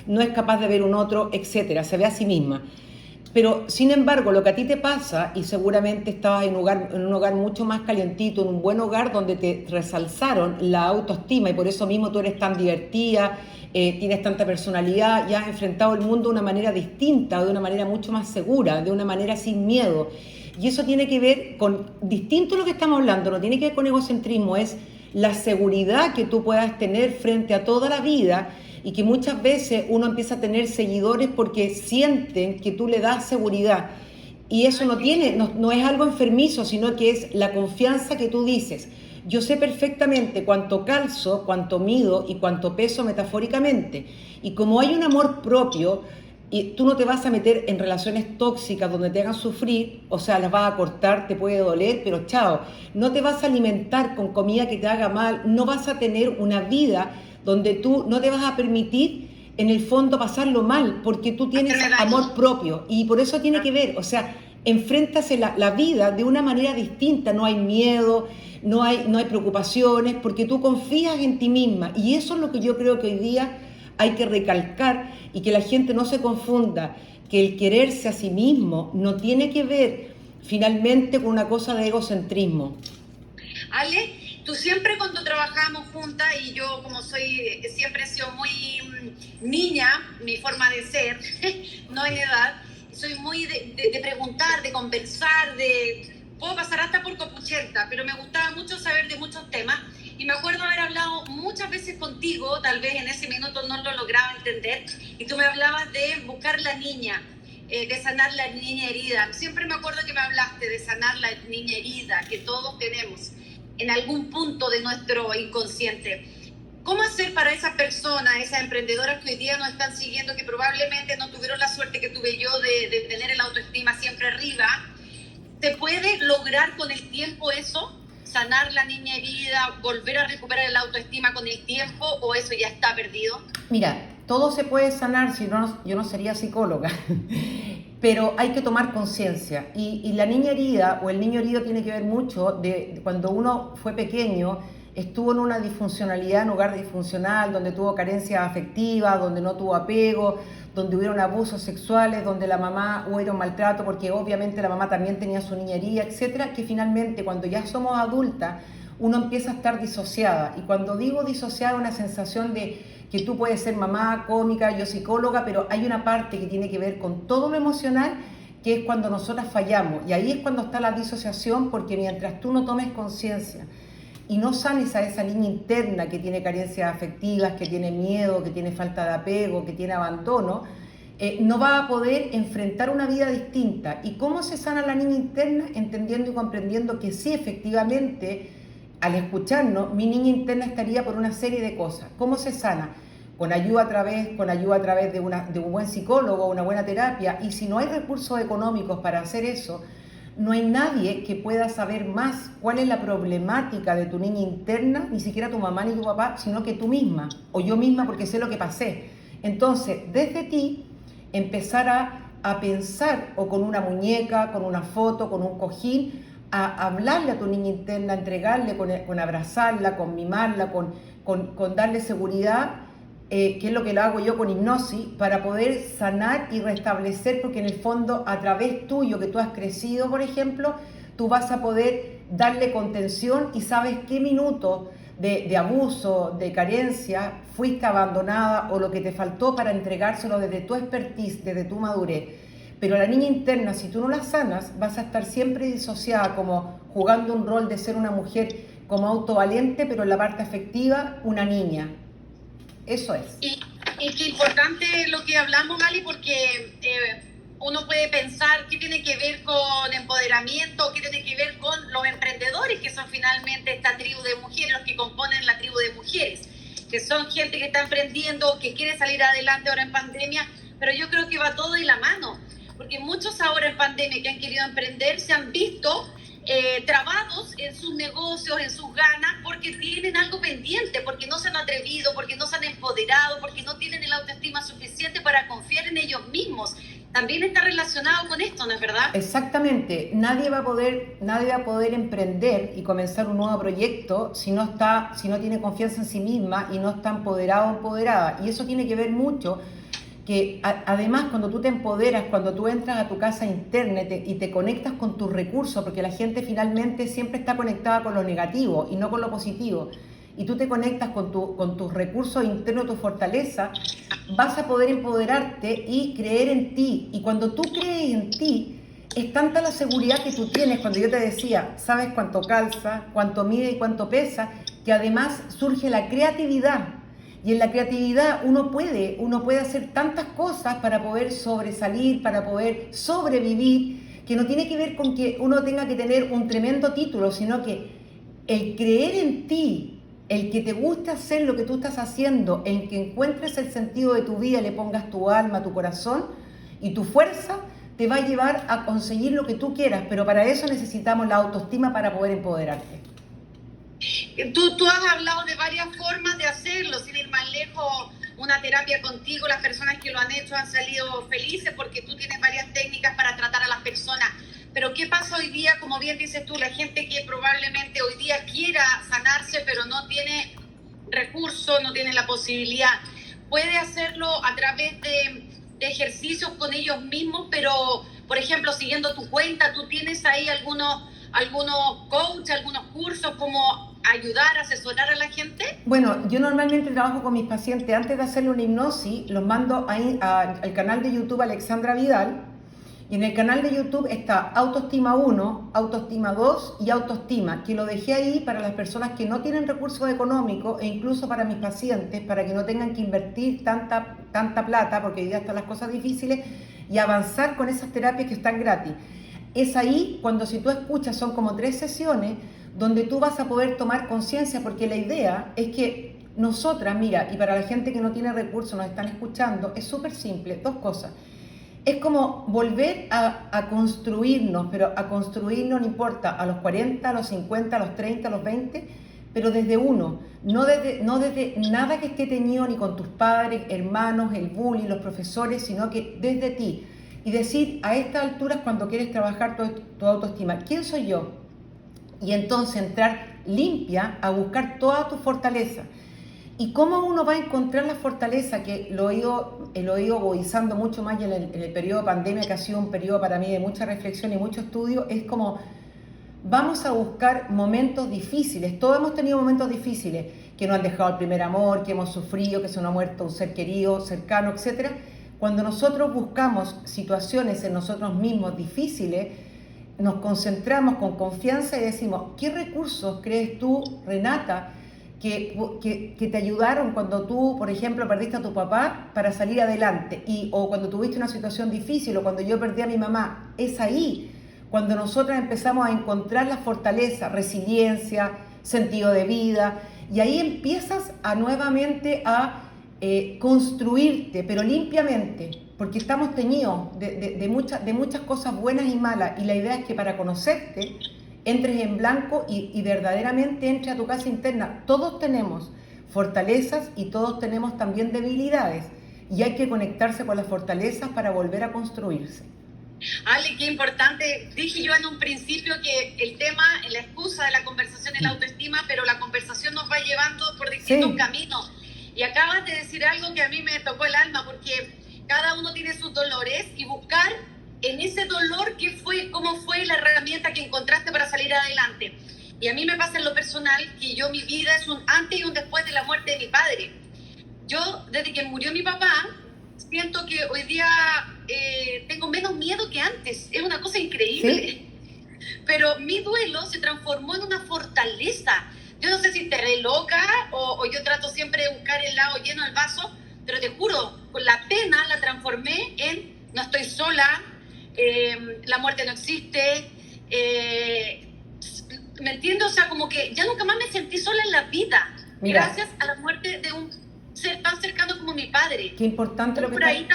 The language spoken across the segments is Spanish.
no es capaz de ver un otro, etcétera, se ve a sí misma. Pero, sin embargo, lo que a ti te pasa, y seguramente estabas en un hogar mucho más calientito, en un buen hogar donde te resalzaron la autoestima y por eso mismo tú eres tan divertida, tienes tanta personalidad y has enfrentado el mundo de una manera distinta, de una manera mucho más segura, de una manera sin miedo. Y eso tiene que ver con, distinto a lo que estamos hablando, no tiene que ver con egocentrismo, es la seguridad que tú puedas tener frente a toda la vida y que muchas veces uno empieza a tener seguidores porque sienten que tú le das seguridad. Y eso no es algo enfermizo, sino que es la confianza que tú dices. Yo sé perfectamente cuánto calzo, cuánto mido y cuánto peso metafóricamente. Y como hay un amor propio, y tú no te vas a meter en relaciones tóxicas donde te hagan sufrir, o sea, las vas a cortar, te puede doler, pero chao. No te vas a alimentar con comida que te haga mal, no vas a tener una vida donde tú no te vas a permitir en el fondo pasarlo mal, porque tú tienes amor propio y por eso tiene que ver, o sea, enfréntase la vida de una manera distinta, no hay miedo, no hay preocupaciones, porque tú confías en ti misma y eso es lo que yo creo que hoy día hay que recalcar y que la gente no se confunda, que el quererse a sí mismo no tiene que ver finalmente con una cosa de egocentrismo. Ale, tú siempre cuando trabajamos juntas y yo como siempre he sido muy niña, mi forma de ser, no en edad, soy muy de preguntar, de conversar, puedo pasar hasta por copuchenta, pero me gustaba mucho saber de muchos temas y me acuerdo haber hablado muchas veces contigo, tal vez en ese minuto no lo lograba entender, y tú me hablabas de buscar la niña, de sanar la niña herida. Siempre me acuerdo que me hablaste de sanar la niña herida que todos tenemos en algún punto de nuestro inconsciente. ¿Cómo hacer para esas personas, esas emprendedoras que hoy día nos están siguiendo, que probablemente no tuvieron la suerte que tuve yo de tener el autoestima siempre arriba? ¿Se puede lograr con el tiempo eso? ¿Sanar la niña herida, volver a recuperar el autoestima con el tiempo o eso ya está perdido? Mira, todo se puede sanar, si no, yo no sería psicóloga, pero hay que tomar conciencia. Y la niña herida o el niño herido tiene que ver mucho de cuando uno fue pequeño, estuvo en una disfuncionalidad, en un hogar disfuncional, donde tuvo carencia afectiva, donde no tuvo apego, donde hubieron abusos sexuales, donde la mamá hubo maltrato, porque obviamente la mamá también tenía su niñería, etcétera, que finalmente cuando ya somos adultas, uno empieza a estar disociada. Y cuando digo disociada, una sensación de que tú puedes ser mamá, cómica, yo psicóloga, pero hay una parte que tiene que ver con todo lo emocional, que es cuando nosotras fallamos. Y ahí es cuando está la disociación, porque mientras tú no tomes conciencia y no sanes a esa niña interna que tiene carencias afectivas, que tiene miedo, que tiene falta de apego, que tiene abandono, no va a poder enfrentar una vida distinta. ¿Y cómo se sana la niña interna? Entendiendo y comprendiendo que sí, efectivamente, al escucharnos, mi niña interna estaría por una serie de cosas. ¿Cómo se sana? Con ayuda a través de un buen psicólogo, una buena terapia. Y si no hay recursos económicos para hacer eso, no hay nadie que pueda saber más cuál es la problemática de tu niña interna, ni siquiera tu mamá ni tu papá, sino que tú misma, o yo misma porque sé lo que pasé. Entonces, desde ti, empezar a pensar, o con una muñeca, con una foto, con un cojín, a hablarle a tu niña interna, a entregarle, con abrazarla, con mimarla, con darle seguridad, que es lo que lo hago yo con hipnosis, para poder sanar y restablecer, porque en el fondo a través tuyo, que tú has crecido, por ejemplo, tú vas a poder darle contención y sabes qué minuto de abuso, de carencia, fuiste abandonada o lo que te faltó para entregárselo desde tu expertise, desde tu madurez. Pero la niña interna, si tú no la sanas, vas a estar siempre disociada, como jugando un rol de ser una mujer como autovalente, pero en la parte afectiva, una niña. Eso es. Y qué importante lo que hablamos, Ali, porque uno puede pensar qué tiene que ver con empoderamiento, qué tiene que ver con los emprendedores, que son finalmente esta tribu de mujeres, los que componen la tribu de mujeres, que son gente que está emprendiendo, que quiere salir adelante ahora en pandemia, pero yo creo que va todo de la mano, porque muchos ahora en pandemia que han querido emprender se han visto trabados en sus negocios, en sus ganas, porque tienen algo pendiente, porque no se han atrevido, porque no se han empoderado, porque no tienen el autoestima suficiente para confiar en ellos mismos. también está relacionado con esto, ¿no es verdad? Exactamente, nadie va a poder emprender y comenzar un nuevo proyecto si no está, si no tiene confianza en sí misma y no está empoderado o empoderada. Y eso tiene que ver mucho que además cuando tú te empoderas, cuando tú entras a tu casa interna y te conectas con tus recursos, porque la gente finalmente siempre está conectada con lo negativo y no con lo positivo, y tú te conectas con tus recursos internos, tu fortaleza, vas a poder empoderarte y creer en ti. Y cuando tú crees en ti, es tanta la seguridad que tú tienes, cuando yo te decía, sabes cuánto calza, cuánto mide y cuánto pesa, que además surge la creatividad. Y en la creatividad uno puede hacer tantas cosas para poder sobresalir, para poder sobrevivir, que no tiene que ver con que uno tenga que tener un tremendo título, sino que el creer en ti, el que te guste hacer lo que tú estás haciendo, el que encuentres el sentido de tu vida, le pongas tu alma, tu corazón y tu fuerza, te va a llevar a conseguir lo que tú quieras, pero para eso necesitamos la autoestima para poder empoderarte. Tú has hablado de varias formas de hacerlo, sin ir más lejos, una terapia contigo, las personas que lo han hecho han salido felices porque tú tienes varias técnicas para tratar a las personas. Pero ¿qué pasa hoy día? Como bien dices tú, la gente que probablemente hoy día quiera sanarse, pero no tiene recursos, no tiene la posibilidad. Puede hacerlo a través de ejercicios con ellos mismos, pero, por ejemplo, siguiendo tu cuenta, tú tienes ahí algunos coaches, algunos cursos, como ayudar, asesorar a la gente. Bueno, yo normalmente trabajo con mis pacientes, antes de hacerle una hipnosis, los mando ahí al canal de YouTube Alexandra Vidal, y en el canal de YouTube está Autoestima 1, Autoestima 2 y Autoestima, que lo dejé ahí para las personas que no tienen recursos económicos e incluso para mis pacientes, para que no tengan que invertir tanta plata, porque hoy día están las cosas difíciles, y avanzar con esas terapias que están gratis. Es ahí cuando, si tú escuchas, son como 3 sesiones donde tú vas a poder tomar conciencia, porque la idea es que nosotras, mira, y para la gente que no tiene recursos, nos están escuchando, es súper simple, 2 cosas. Es como volver a construirnos, pero a construirnos no importa, a los 40, a los 50, a los 30, a los 20, pero desde uno, no desde nada que esté teñido ni con tus padres, hermanos, el bullying, los profesores, sino que desde ti. Y decir a estas alturas, cuando quieres trabajar tu autoestima, ¿quién soy yo? Y entonces entrar limpia a buscar toda tu fortaleza. ¿Y cómo uno va a encontrar la fortaleza? Que lo he ido agudizando mucho más en el periodo de pandemia, que ha sido un periodo para mí de mucha reflexión y mucho estudio. Es como, vamos a buscar momentos difíciles. Todos hemos tenido momentos difíciles, que nos han dejado el primer amor, que hemos sufrido, que se nos ha muerto un ser querido, cercano, etc. Cuando nosotros buscamos situaciones en nosotros mismos difíciles, nos concentramos con confianza y decimos, ¿qué recursos crees tú, Renata, que te ayudaron cuando tú, por ejemplo, perdiste a tu papá para salir adelante? O cuando tuviste una situación difícil, o cuando yo perdí a mi mamá. Es ahí cuando nosotras empezamos a encontrar la fortaleza, resiliencia, sentido de vida, y ahí empiezas nuevamente a construirte, pero limpiamente, porque estamos teñidos de muchas cosas buenas y malas, y la idea es que para conocerte entres en blanco y verdaderamente entres a tu casa interna. Todos tenemos fortalezas y todos tenemos también debilidades, y hay que conectarse con las fortalezas para volver a construirse. Ale, qué importante. Dije yo en un principio que el tema, la excusa de la conversación es la autoestima, pero la conversación nos va llevando por distintos caminos. Y acabas de decir algo que a mí me tocó el alma, porque cada uno tiene sus dolores, y buscar en ese dolor cómo fue la herramienta que encontraste para salir adelante. Y a mí me pasa en lo personal que mi vida es un antes y un después de la muerte de mi padre. Yo, desde que murió mi papá, siento que hoy día tengo menos miedo que antes. Es una cosa increíble. ¿Sí? Pero mi duelo se transformó en una fortaleza. Yo no sé si estaré loca o yo trato siempre de buscar el lado lleno del vaso, pero te juro, con la pena la transformé en no estoy sola, la muerte no existe, ¿me entiendes? O sea, como que ya nunca más me sentí sola en la vida. Mira, gracias a la muerte de un ser tan cercano como mi padre. Qué importante lo que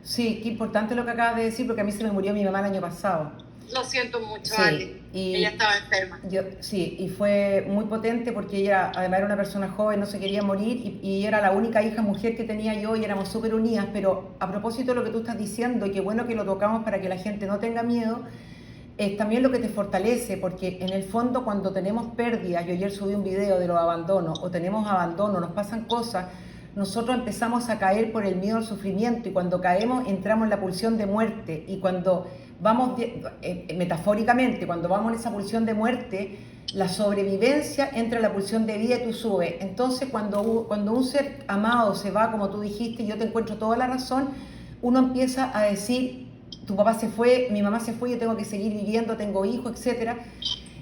Sí, qué importante lo que acabas de decir, porque a mí se me murió mi mamá el año pasado. Lo siento mucho, Sí, Ale. Ella estaba enferma. sí, y fue muy potente porque ella además era una persona joven, no se quería morir y era la única hija mujer que tenía yo y éramos súper unidas, pero a propósito de lo que tú estás diciendo, y qué bueno que lo tocamos para que la gente no tenga miedo, es también lo que te fortalece, porque en el fondo cuando tenemos pérdidas, yo ayer subí un video de los abandonos, o tenemos abandono, nos pasan cosas, nosotros empezamos a caer por el miedo al sufrimiento y cuando caemos entramos en la pulsión de muerte y cuando vamos, metafóricamente, cuando vamos en esa pulsión de muerte, la sobrevivencia entra en la pulsión de vida y tú subes. Entonces cuando un ser amado se va, como tú dijiste, y yo te encuentro toda la razón, uno empieza a decir, tu papá se fue, mi mamá se fue, yo tengo que seguir viviendo, tengo hijos, etcétera.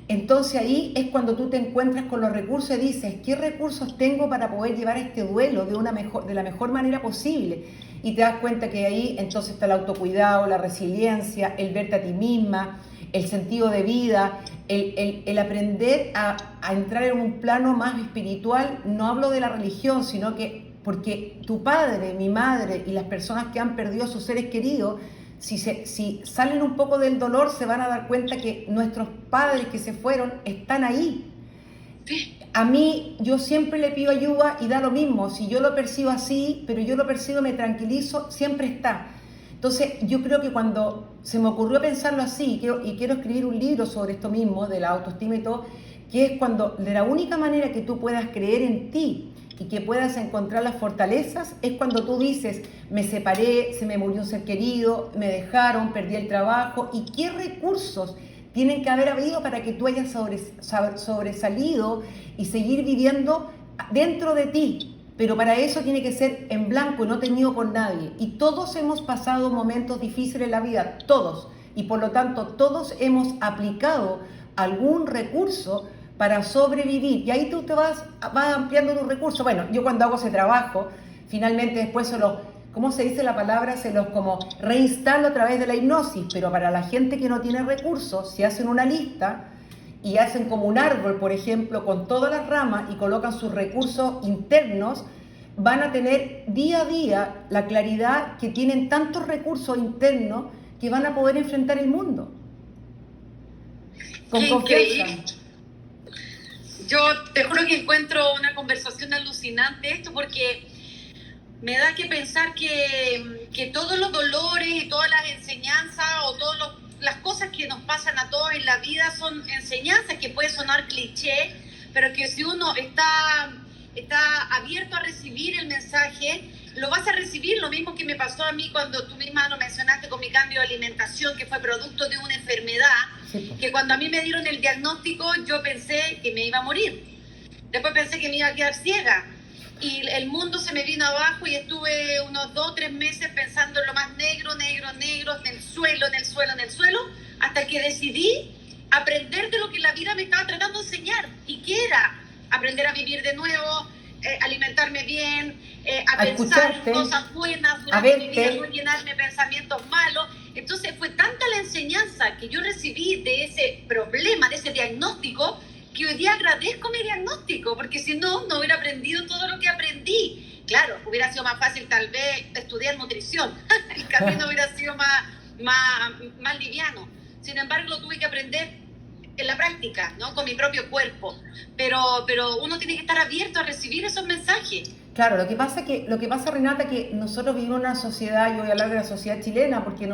Entonces ahí es cuando tú te encuentras con los recursos y dices, ¿qué recursos tengo para poder llevar este duelo de la mejor manera posible? Y te das cuenta que ahí entonces está el autocuidado, la resiliencia, el verte a ti misma, el sentido de vida, el aprender a entrar en un plano más espiritual. No hablo de la religión, sino que porque tu padre, mi madre y las personas que han perdido a sus seres queridos, si salen un poco del dolor, se van a dar cuenta que nuestros padres que se fueron están ahí. A mí, yo siempre le pido ayuda y da lo mismo. Si yo lo percibo así, pero yo lo percibo, me tranquilizo, siempre está. Entonces, yo creo que cuando se me ocurrió pensarlo así, y quiero escribir un libro sobre esto mismo, de la autoestima y todo, que es cuando de la única manera que tú puedas creer en ti y que puedas encontrar las fortalezas es cuando tú dices, me separé, se me murió un ser querido, me dejaron, perdí el trabajo, y qué recursos tienen que haber habido para que tú hayas sobresalido y seguir viviendo dentro de ti. Pero para eso tiene que ser en blanco y no teñido por nadie. Y todos hemos pasado momentos difíciles en la vida, todos. Y por lo tanto, todos hemos aplicado algún recurso para sobrevivir. Y ahí tú te vas ampliando tus recursos. Bueno, yo cuando hago ese trabajo, finalmente después ¿cómo se dice la palabra? Se los como reinstalo a través de la hipnosis. Pero para la gente que no tiene recursos, si hacen una lista y hacen como un árbol, por ejemplo, con todas las ramas y colocan sus recursos internos, van a tener día a día la claridad que tienen tantos recursos internos que van a poder enfrentar el mundo. Con confianza. Yo te juro que encuentro una conversación alucinante esto, porque me da que pensar que todos los dolores y todas las enseñanzas o todas las cosas que nos pasan a todos en la vida son enseñanzas que puede sonar cliché, pero que si uno está abierto a recibir el mensaje, lo vas a recibir. Lo mismo que me pasó a mí cuando tú misma lo mencionaste con mi cambio de alimentación, que fue producto de una enfermedad, que cuando a mí me dieron el diagnóstico yo pensé que me iba a morir. Después pensé que me iba a quedar ciega. Y el mundo se me vino abajo y estuve unos 2 o 3 meses pensando en lo más negro, negro, negro, en el suelo, en el suelo, en el suelo, hasta que decidí aprender de lo que la vida me estaba tratando de enseñar. ¿Y qué era? Aprender a vivir de nuevo, alimentarme bien, a pensar en cosas buenas durante mi vida, no llenarme de pensamientos malos. Entonces fue tanta la enseñanza que yo recibí de ese problema, de ese diagnóstico, que hoy día agradezco mi diagnóstico, porque si no, no hubiera aprendido todo lo que aprendí. Claro, hubiera sido más fácil tal vez estudiar nutrición, el camino hubiera sido más liviano. Sin embargo, lo tuve que aprender en la práctica, ¿no? Con mi propio cuerpo. Pero uno tiene que estar abierto a recibir esos mensajes. Claro, lo que pasa, Renata, que nosotros vivimos en una sociedad, yo voy a hablar de la sociedad chilena, porque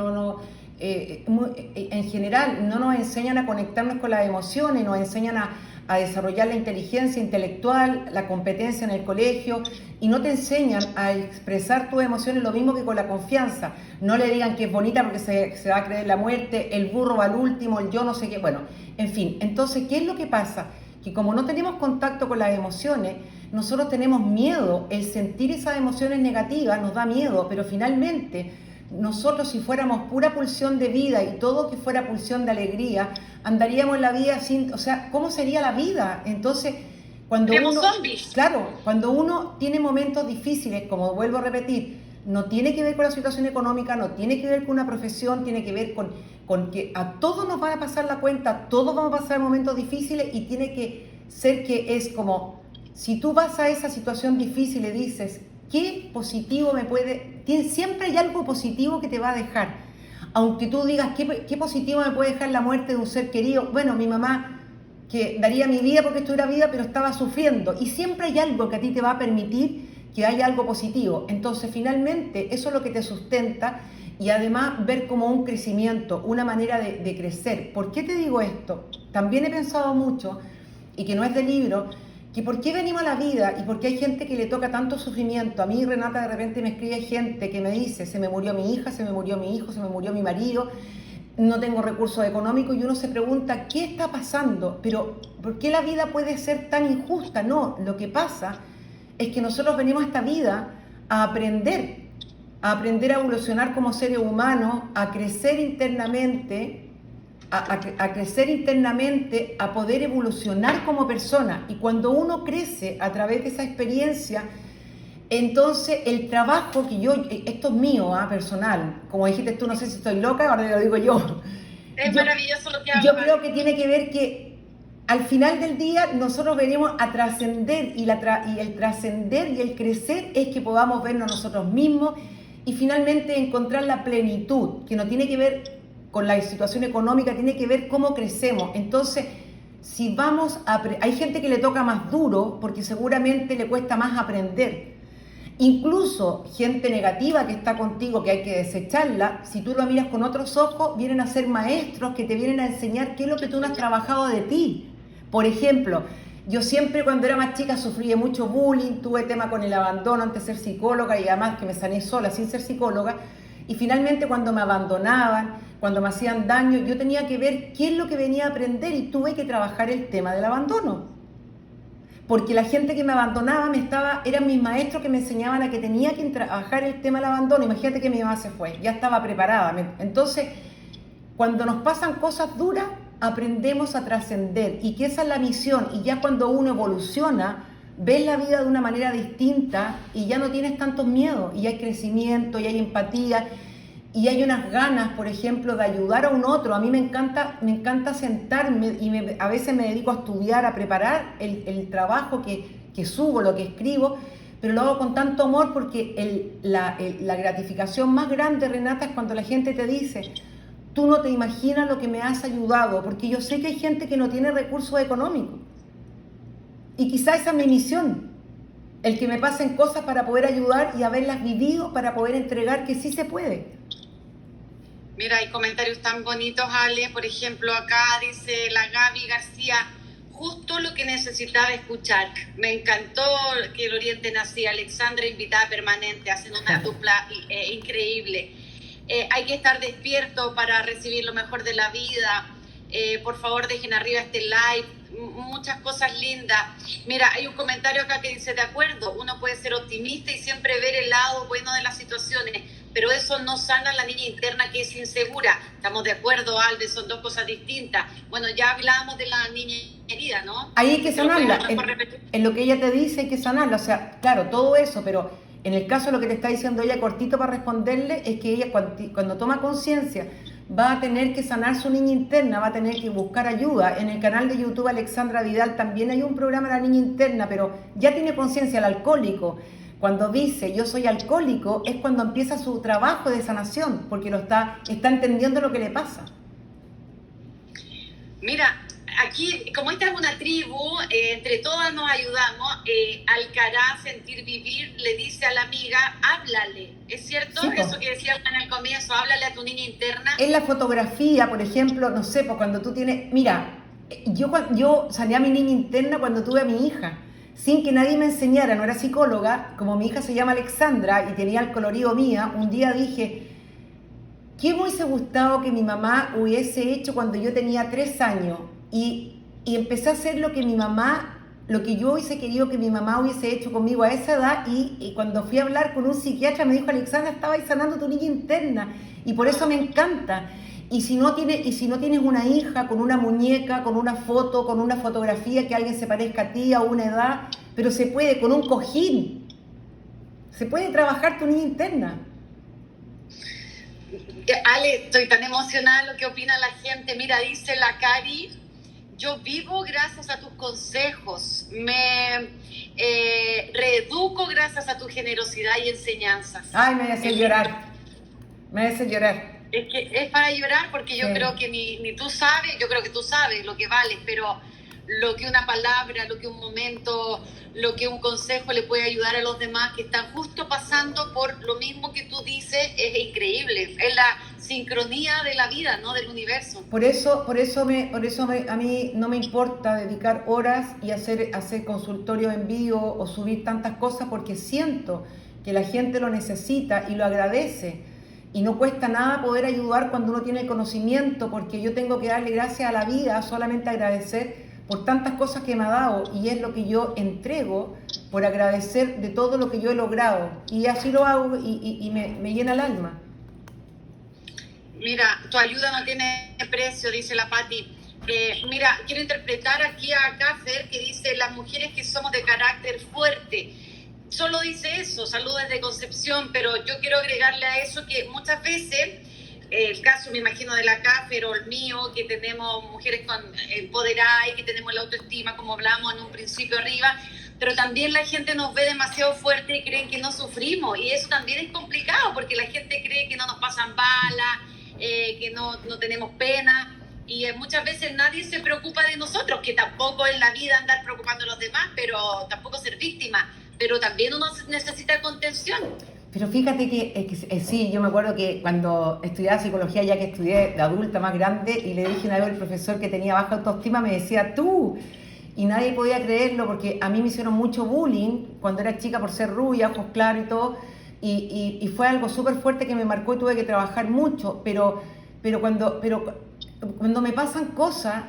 en general no nos enseñan a conectarnos con las emociones, nos enseñan a desarrollar la inteligencia intelectual, la competencia en el colegio, y no te enseñan a expresar tus emociones, lo mismo que con la confianza. No le digan que es bonita porque se va a creer la muerte, el burro va al último, el yo no sé qué, bueno, en fin. Entonces, ¿qué es lo que pasa? Que como no tenemos contacto con las emociones, nosotros tenemos miedo, el sentir esas emociones negativas nos da miedo, pero finalmente nosotros, si fuéramos pura pulsión de vida y todo que fuera pulsión de alegría, andaríamos en la vida sin, o sea, ¿cómo sería la vida? Entonces, cuando cuando uno tiene momentos difíciles, como vuelvo a repetir, no tiene que ver con la situación económica, no tiene que ver con una profesión, tiene que ver con que a todos nos van a pasar la cuenta, todos vamos a pasar momentos difíciles, y tiene que ser que es como, si tú vas a esa situación difícil y dices, ¿qué positivo me puede...? Siempre hay algo positivo que te va a dejar. aunque tú digas, ¿qué positivo me puede dejar la muerte de un ser querido? Bueno, mi mamá, que daría mi vida porque estuviera viva, pero estaba sufriendo. Y siempre hay algo que a ti te va a permitir que haya algo positivo. Entonces, finalmente, eso es lo que te sustenta y además ver como un crecimiento, una manera de crecer. ¿Por qué te digo esto? También he pensado mucho, y que no es de libro, que por qué venimos a la vida y por qué hay gente que le toca tanto sufrimiento. A mí, Renata, de repente me escribe gente que me dice, se me murió mi hija, se me murió mi hijo, se me murió mi marido, no tengo recursos económicos, y uno se pregunta, ¿qué está pasando? Pero, ¿por qué la vida puede ser tan injusta? No, lo que pasa es que nosotros venimos a esta vida a aprender a evolucionar como seres humanos, a crecer internamente, a crecer internamente, a poder evolucionar como persona. Y cuando uno crece a través de esa experiencia, entonces el trabajo que yo, esto es mío, personal, como dijiste tú, no sé si estoy loca, ahora lo digo yo. Es maravilloso lo que Yo hablas. creo que tiene que ver que al final del día nosotros venimos a trascender, y el trascender y el crecer es que podamos vernos nosotros mismos y finalmente encontrar la plenitud, que no tiene que ver con la situación económica, tiene que ver cómo crecemos. Entonces, si vamos a... Hay gente que le toca más duro porque seguramente le cuesta más aprender. Incluso gente negativa que está contigo, que hay que desecharla, si tú lo miras con otros ojos, vienen a ser maestros que te vienen a enseñar qué es lo que tú no has trabajado de ti. Por ejemplo, yo siempre cuando era más chica sufrí de mucho bullying, tuve tema con el abandono antes de ser psicóloga y además que me sané sola sin ser psicóloga. Y finalmente cuando me abandonaban, cuando me hacían daño, yo tenía que ver qué es lo que venía a aprender y tuve que trabajar el tema del abandono. Porque la gente que me abandonaba eran mis maestros que me enseñaban a que tenía que trabajar el tema del abandono. Imagínate que mi mamá se fue, ya estaba preparada. Entonces, cuando nos pasan cosas duras, aprendemos a trascender y que esa es la misión. Y ya cuando uno evoluciona, ves la vida de una manera distinta y ya no tienes tantos miedos y hay crecimiento y hay empatía y hay unas ganas, por ejemplo, de ayudar a un otro. A mí me encanta sentarme y a veces me dedico a estudiar, a preparar el trabajo que subo, lo que escribo, pero lo hago con tanto amor porque la gratificación más grande, Renata, es cuando la gente te dice, tú no te imaginas lo que me has ayudado, porque yo sé que hay gente que no tiene recursos económicos. Y quizá esa es mi misión, el que me pasen cosas para poder ayudar y haberlas vivido para poder entregar que sí se puede. Mira, hay comentarios tan bonitos, Ale. Por ejemplo, acá dice la Gaby García, justo lo que necesitaba escuchar. Me encantó que el orienten así. Alexandra, invitada permanente, hacen una dupla increíble. Hay que estar despierto para recibir lo mejor de la vida. Por favor, dejen arriba este live. Muchas cosas lindas. Mira, hay un comentario acá que dice, de acuerdo, uno puede ser optimista y siempre ver el lado bueno de las situaciones, pero eso no sana a la niña interna que es insegura. Estamos de acuerdo, Alves, son dos cosas distintas. Bueno, ya hablábamos de la niña herida, ¿no? Ahí hay que sanarla. En lo que ella te dice hay que sanarla. O sea, claro, todo eso, pero en el caso de lo que te está diciendo ella, cortito para responderle, es que ella cuando toma conciencia va a tener que sanar su niña interna, va a tener que buscar ayuda. En el canal de YouTube Alexandra Vidal también hay un programa de la niña interna, pero ya tiene conciencia el alcohólico. Cuando dice yo soy alcohólico es cuando empieza su trabajo de sanación, porque está entendiendo lo que le pasa. Mira, aquí, como esta es una tribu, entre todas nos ayudamos. Alcaraz, Sentir Vivir, le dice a la amiga, háblale. ¿Es cierto? Sí, eso que decías en el comienzo, háblale a tu niña interna. En la fotografía, por ejemplo, no sé, pues cuando tú tienes... Mira, yo sané a mi niña interna cuando tuve a mi hija, sin que nadie me enseñara, no era psicóloga, como mi hija se llama Alexandra y tenía el colorido mía, un día dije, ¿qué me hubiese gustado que mi mamá hubiese hecho cuando yo tenía 3 años? Y empecé a hacer lo que yo hubiese querido que mi mamá hubiese hecho conmigo a esa edad, y cuando fui a hablar con un psiquiatra me dijo, Alexandra, estabas sanando tu niña interna, y por eso me encanta. Y si no tienes una hija con una muñeca, con una foto, con una fotografía que alguien se parezca a ti a una edad, pero se puede, con un cojín, se puede trabajar tu niña interna. Ale, estoy tan emocionada lo que opina la gente. Mira, dice la Cari, yo vivo gracias a tus consejos, me reeduco gracias a tu generosidad y enseñanzas. Ay, me hace llorar. Es que es para llorar porque yo Sí. creo que ni tú sabes, yo creo que tú sabes lo que vales, pero lo que una palabra, lo que un momento, lo que un consejo le puede ayudar a los demás que están justo pasando por lo mismo que tú dices es increíble. Es la sincronía de la vida, ¿no? Del universo. A mí no me importa dedicar horas y hacer consultorios en vivo o subir tantas cosas porque siento que la gente lo necesita y lo agradece. Y no cuesta nada poder ayudar cuando uno tiene el conocimiento, porque yo tengo que darle gracias a la vida, solamente agradecer por tantas cosas que me ha dado, y es lo que yo entrego por agradecer de todo lo que yo he logrado. Y así lo hago y me llena el alma. Mira, tu ayuda no tiene precio, dice la Patti. Mira, quiero interpretar aquí a Cácer que dice las mujeres que somos de carácter fuerte. Solo dice eso, saludos desde Concepción, pero yo quiero agregarle a eso que muchas veces, el caso me imagino de la Cácer o el mío, que tenemos mujeres con empoderadas y que tenemos la autoestima, como hablamos en un principio arriba, pero también la gente nos ve demasiado fuerte y creen que no sufrimos, y eso también es complicado porque la gente cree que no nos pasan balas, que no tenemos pena, y muchas veces nadie se preocupa de nosotros, que tampoco es la vida andar preocupando a los demás, pero tampoco ser víctima, pero también uno necesita contención. Pero fíjate sí, yo me acuerdo que cuando estudiaba psicología, ya que estudié de adulta más grande, y le dije una vez al profesor que tenía baja autoestima, me decía, tú, y nadie podía creerlo porque a mí me hicieron mucho bullying cuando era chica por ser rubia, ojos claros y todo, y fue algo súper fuerte que me marcó y tuve que trabajar mucho, pero cuando me pasan cosas,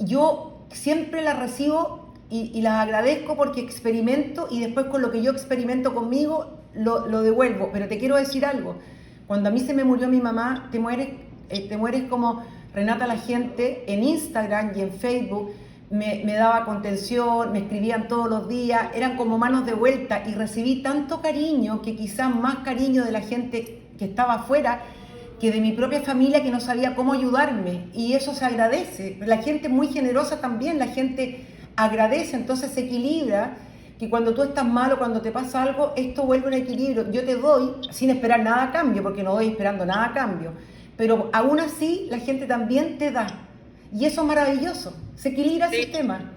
yo siempre las recibo y las agradezco porque experimento, y después con lo que yo experimento conmigo lo devuelvo. Pero te quiero decir algo, cuando a mí se me murió mi mamá, te mueres como Renata la gente en Instagram y en Facebook. Me daba contención, me escribían todos los días, eran como manos de vuelta, y recibí tanto cariño, que quizás más cariño de la gente que estaba afuera que de mi propia familia, que no sabía cómo ayudarme, y eso se agradece. La gente es muy generosa también, la gente agradece, entonces se equilibra, que cuando tú estás mal o cuando te pasa algo, esto vuelve a un equilibrio. Yo te doy sin esperar nada a cambio, porque no doy esperando nada a cambio, pero aún así la gente también te da, y eso es maravilloso, se equilibra el sistema.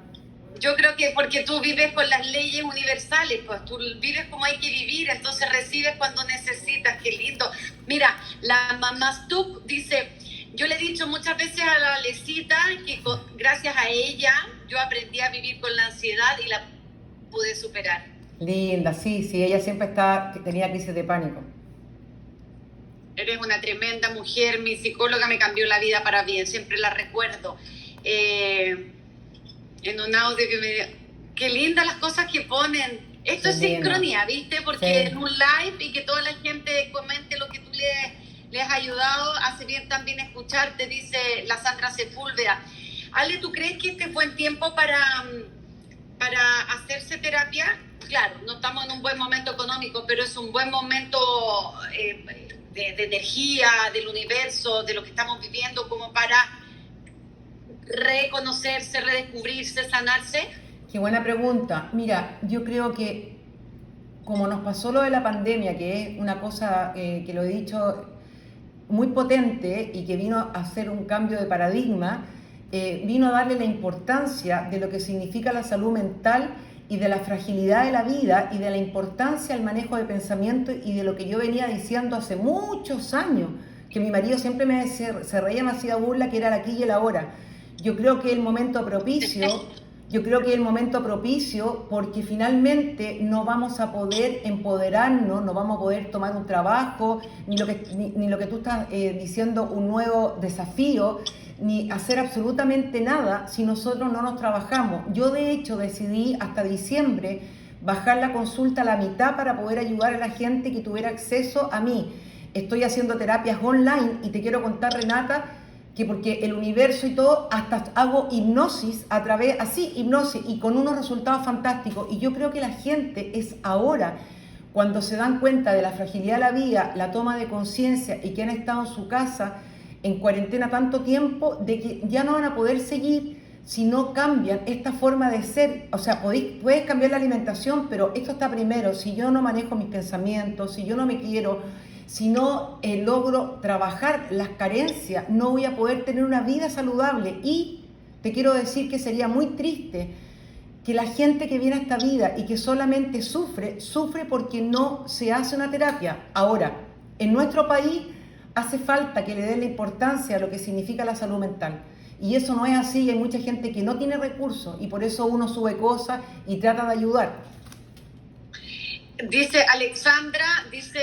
Yo creo que porque tú vives con las leyes universales, pues tú vives como hay que vivir, entonces recibes cuando necesitas, qué lindo. Mira, la mamá Stuck dice, yo le he dicho muchas veces a la Lecita que gracias a ella yo aprendí a vivir con la ansiedad y la pude superar. Linda, sí, ella siempre tenía crisis de pánico. Eres una tremenda mujer, mi psicóloga me cambió la vida para bien, siempre la recuerdo. En un audio que me... Qué lindas las cosas que ponen. Esto es sincronía, ¿viste? Porque en un live y que toda la gente comente lo que tú le has ayudado, hace bien también escucharte, dice la Sandra Sepúlveda. Ale, ¿tú crees que este fue el tiempo para hacerse terapia? Claro, no estamos en un buen momento económico, pero es un buen momento de energía, del universo, de lo que estamos viviendo, como para reconocerse, redescubrirse, sanarse. Qué buena pregunta. Mira, yo creo que como nos pasó lo de la pandemia, que es una cosa que lo he dicho muy potente y que vino a hacer un cambio de paradigma, vino a darle la importancia de lo que significa la salud mental y de la fragilidad de la vida y de la importancia del manejo de pensamiento, y de lo que yo venía diciendo hace muchos años, que mi marido siempre se reía, me hacía burla, que era el aquí y el ahora. Yo creo que el momento propicio, porque finalmente no vamos a poder empoderarnos, no vamos a poder tomar un trabajo, ni lo que tú estás diciendo, un nuevo desafío, ni hacer absolutamente nada si nosotros no nos trabajamos. Yo de hecho decidí hasta diciembre bajar la consulta a la mitad para poder ayudar a la gente que tuviera acceso a mí. Estoy haciendo terapias online, y te quiero contar, Renata, que porque el universo y todo, hasta hago hipnosis hipnosis, y con unos resultados fantásticos. Y yo creo que la gente es ahora, cuando se dan cuenta de la fragilidad de la vida, la toma de conciencia, y que han estado en su casa en cuarentena tanto tiempo, de que ya no van a poder seguir si no cambian esta forma de ser. O sea, puedes cambiar la alimentación, pero esto está primero. Si yo no manejo mis pensamientos, si yo no me quiero, si no logro trabajar las carencias, no voy a poder tener una vida saludable. Y te quiero decir que sería muy triste que la gente que viene a esta vida y que solamente sufre, sufre porque no se hace una terapia. Ahora, en nuestro país hace falta que le den la importancia a lo que significa la salud mental. Y eso no es así, hay mucha gente que no tiene recursos y por eso uno sube cosas y trata de ayudar. Dice Alexandra, dice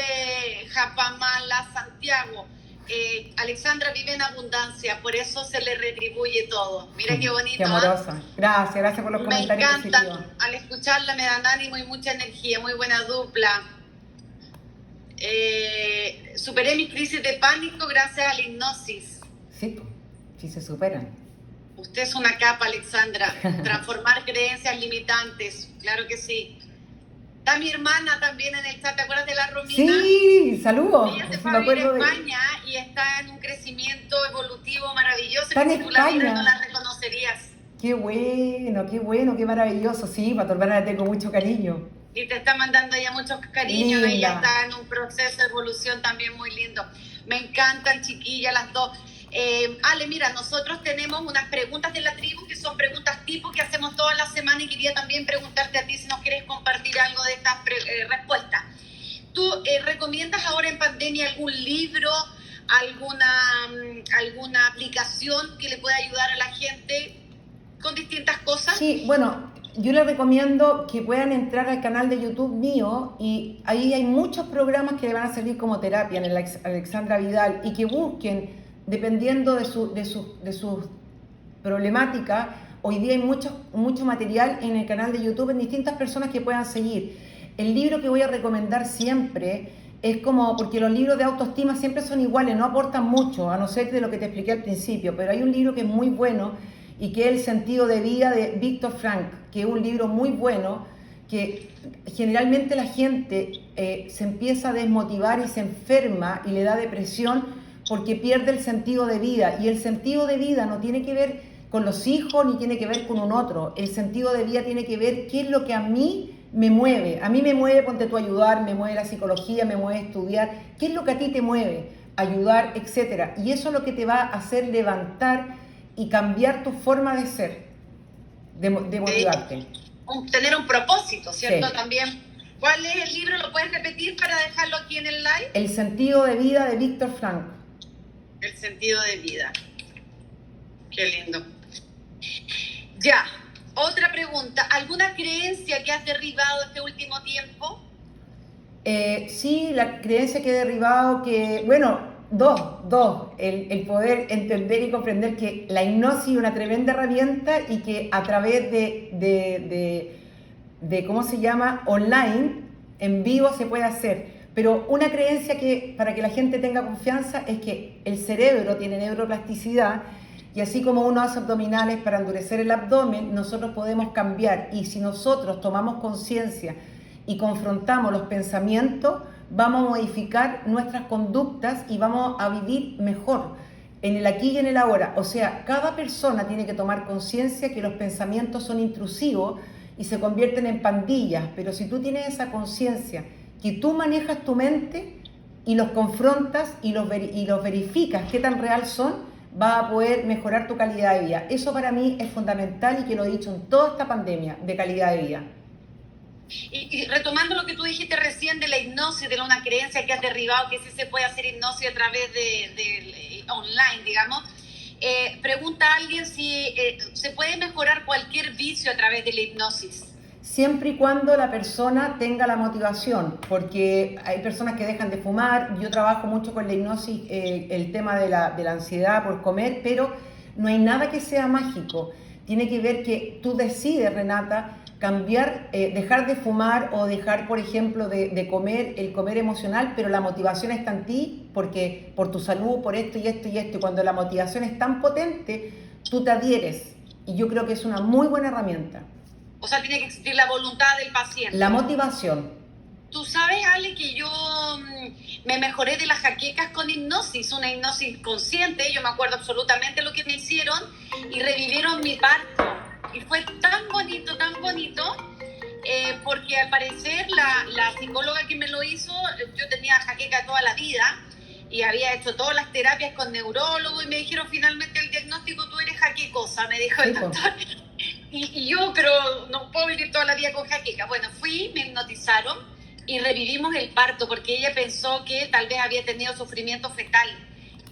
Japamala Santiago, Alexandra vive en abundancia, por eso se le retribuye todo. Mira qué bonito. Qué amorosa. Gracias por los comentarios positivos. Me positivos. encantan, al escucharla me dan ánimo y mucha energía, muy buena dupla. Superé mi crisis de pánico gracias a la hipnosis. Sí, sí se superan. Usted es una capa, Alexandra. Transformar creencias limitantes, claro que sí. Está mi hermana también en el chat, ¿te acuerdas de la Romina? Sí, saludos. Ella se fue a vivir a España y está en un crecimiento evolutivo maravilloso. Está en que si tú la España. vieras no la reconocerías. Qué bueno, qué maravilloso. Sí, para tu hermana le tengo mucho cariño. Y te está mandando ella muchos cariños. Linda. Ella está en un proceso de evolución también muy lindo. Me encantan, chiquillas, las dos. Ale, mira, nosotros tenemos unas preguntas de la tribu que son preguntas tipo que hacemos toda la semana y quería también preguntarte a ti si nos quieres compartir algo de estas respuestas. ¿Tú recomiendas ahora en pandemia algún libro, alguna aplicación que le pueda ayudar a la gente con distintas cosas? Sí, bueno, yo les recomiendo que puedan entrar al canal de YouTube mío y ahí hay muchos programas que le van a servir como terapia en el Alexandra Vidal y que busquen, dependiendo de sus problemáticas. Hoy día hay mucho material en el canal de YouTube en distintas personas que puedan seguir. El libro que voy a recomendar siempre es porque los libros de autoestima siempre son iguales, no aportan mucho, a no ser de lo que te expliqué al principio, pero hay un libro que es muy bueno y que es El sentido de vida de Viktor Frankl, que es un libro muy bueno, que generalmente la gente se empieza a desmotivar y se enferma y le da depresión porque pierde el sentido de vida. Y el sentido de vida no tiene que ver con los hijos ni tiene que ver con un otro. El sentido de vida tiene que ver qué es lo que a mí me mueve. A mí me mueve, ponte tú, ayudar, me mueve la psicología, me mueve estudiar. ¿Qué es lo que a ti te mueve? Ayudar, etcétera. Y eso es lo que te va a hacer levantar y cambiar tu forma de ser, de motivarte. Tener un propósito, ¿cierto? Sí. También. ¿Cuál es el libro? ¿Lo puedes repetir para dejarlo aquí en el live? El sentido de vida de Viktor Frankl. El sentido de vida. Qué lindo. Ya, otra pregunta. ¿Alguna creencia que has derribado este último tiempo? Sí, la creencia que he derribado, dos. El poder entender y comprender que la hipnosis es una tremenda herramienta y que a través de ¿cómo se llama? Online, en vivo se puede hacer. Pero una creencia que, para que la gente tenga confianza, es que el cerebro tiene neuroplasticidad y así como uno hace abdominales para endurecer el abdomen, nosotros podemos cambiar. Y si nosotros tomamos conciencia y confrontamos los pensamientos, vamos a modificar nuestras conductas y vamos a vivir mejor en el aquí y en el ahora. O sea, cada persona tiene que tomar conciencia que los pensamientos son intrusivos y se convierten en pandillas. Pero si tú tienes esa conciencia que tú manejas tu mente y los confrontas y los verificas qué tan real son, vas a poder mejorar tu calidad de vida. Eso para mí es fundamental y que lo he dicho en toda esta pandemia de calidad de vida. Y retomando lo que tú dijiste recién de la hipnosis, de una creencia que has derribado, que sí se puede hacer hipnosis a través de online, digamos, pregunta a alguien si se puede mejorar cualquier vicio a través de la hipnosis. Siempre y cuando la persona tenga la motivación, porque hay personas que dejan de fumar. Yo trabajo mucho con la hipnosis, el tema de la ansiedad por comer, pero no hay nada que sea mágico. Tiene que ver que tú decides, Renata, cambiar, dejar de fumar o dejar, por ejemplo, de comer, el comer emocional, pero la motivación está en ti, porque por tu salud, por esto y esto y esto, y cuando la motivación es tan potente, tú te adhieres, y yo creo que es una muy buena herramienta. O sea, tiene que existir la voluntad del paciente. La motivación. Tú sabes, Ale, que yo me mejoré de las jaquecas con hipnosis, una hipnosis consciente. Yo me acuerdo absolutamente lo que me hicieron y revivieron mi parto. Y fue tan bonito, porque al parecer la psicóloga que me lo hizo, yo tenía jaqueca toda la vida y había hecho todas las terapias con neurólogo y me dijeron finalmente el diagnóstico, tú eres jaquecosa, me dijo el Sí, po. doctor. Y yo, pero no puedo vivir toda la vida con jaqueca. Bueno, fui, me hipnotizaron y revivimos el parto porque ella pensó que tal vez había tenido sufrimiento fetal.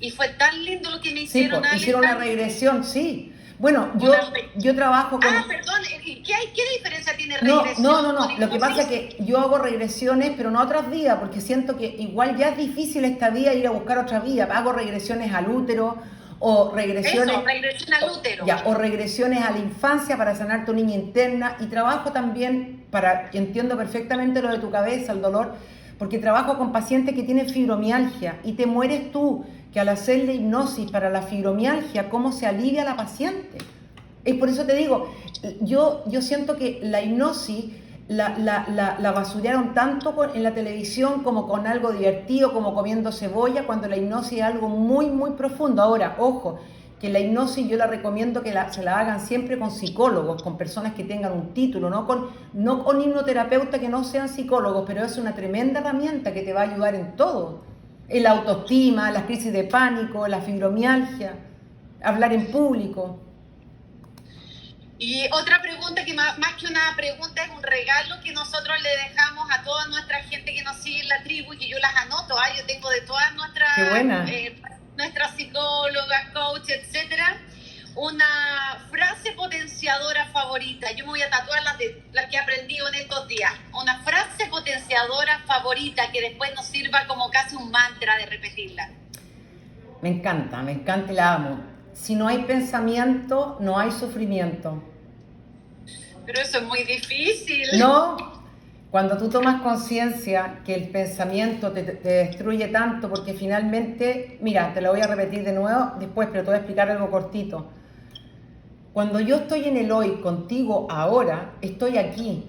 Y fue tan lindo lo que me Sí, hicieron. po, Ale, hicieron una tan- regresión, sí. Bueno, una re- yo trabajo con... Perdón, ¿qué diferencia tiene No, regresión con lo que pasa es hipnosis? que yo hago regresiones, pero no otras vías, porque siento que igual ya es difícil esta vía ir a buscar otra vía. Hago regresiones al útero o regresiones... Eso, regresión al útero. Ya, o regresiones a la infancia para sanar tu niña interna y trabajo también para, entiendo perfectamente lo de tu cabeza, el dolor, porque trabajo con pacientes que tienen fibromialgia y te mueres tú, que al hacerle hipnosis para la fibromialgia, ¿cómo se alivia la paciente? Y por eso te digo, yo siento que la hipnosis la basurearon tanto en la televisión como con algo divertido, como comiendo cebolla, cuando la hipnosis es algo muy, muy profundo. Ahora, ojo, que la hipnosis yo la recomiendo que se la hagan siempre con psicólogos, con personas que tengan un título, no con hipnoterapeutas que no sean psicólogos, pero es una tremenda herramienta que te va a ayudar en todo. En la autoestima, las crisis de pánico, la fibromialgia, hablar en público. Y otra pregunta que más que una pregunta es un regalo que nosotros le dejamos a toda nuestra gente que nos sigue en la tribu y que yo las anoto. Yo tengo de todas Qué buena. nuestras psicólogas, coach, etcétera, una frase potenciadora favorita. Yo me voy a tatuar las que he aprendido en estos días. Una frase potenciadora favorita que después nos sirva como casi un mantra de repetirla. Me encanta y la amo. Si no hay pensamiento, no hay sufrimiento. Pero eso es muy difícil. No, cuando tú tomas conciencia que el pensamiento te destruye tanto, porque finalmente, mira, te lo voy a repetir de nuevo después, pero te voy a explicar algo cortito. Cuando yo estoy en el hoy contigo ahora, estoy aquí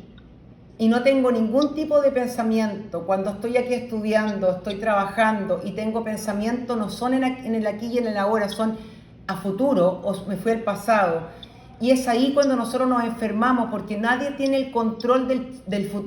y no tengo ningún tipo de pensamiento. Cuando estoy aquí estudiando, estoy trabajando y tengo pensamiento, no son en el aquí y en el ahora, son a futuro o me fui al pasado. Y es ahí cuando nosotros nos enfermamos, porque nadie tiene el control del futuro.